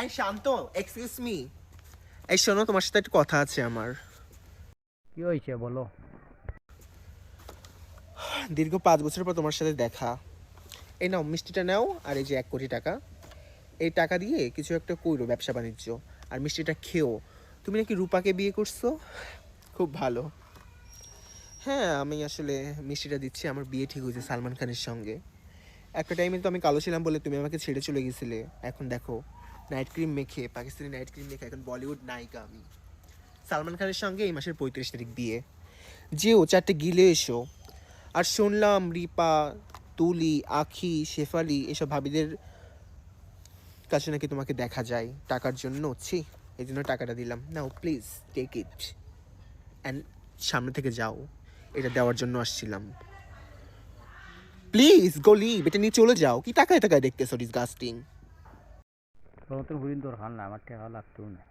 এই শান্ত, excuse me. এই শোনো, তোমার সাথে একটা কথা আছে আমার। কি হয়েছে বলো? দীর্ঘ 5 বছর পর তোমার সাথে দেখা। এই নাও মিষ্টিটা নাও, আর এই যে 1 কোটি টাকা। এই টাকা দিয়ে কিছু একটা কইরো, ব্যবসা বাণিজ্য। আর মিষ্টিটা খেও। তুমি নাকি রূপাকে বিয়ে করছো, খুব ভালো। হ্যাঁ, আমি আসলে মিষ্টিটা দিচ্ছি, আমার বিয়ে ঠিক হয়েছে সালমান খানের সঙ্গে। একটা টাইমে তো আমি কালো ছিলাম বলে তুমি আমাকে ছেড়ে চলে গেছিলে। এখন দেখো, নাইট ক্রিম মেখে, পাকিস্তানি নাইট ক্রিম মেখে এখন বলিউড নায়িকা আমি। সালমান খানের সঙ্গে এই মাসের 35 তারিখ বিয়ে। যেও 4টে গিলে এসো। আর শুনলাম রিপা, তুলি, আখি, শেফালি এসব ভাবিদের কাছে নাকি তোমাকে দেখা যায় টাকার জন্য। ছি, এই জন্য টাকাটা দিলাম। নাও প্লিজ টেক ইট অ্যান্ড সামনে থেকে যাও। এটা দেওয়ার জন্য আসছিলাম। প্লিজ গো লিভ, এটা নিয়ে চলে যাও। কি টাকায় টাকায় দেখতেছো, ডিসগাস্টিং। তোর মতন হরিণ দরকার না, আমার টাকা লাগতো না।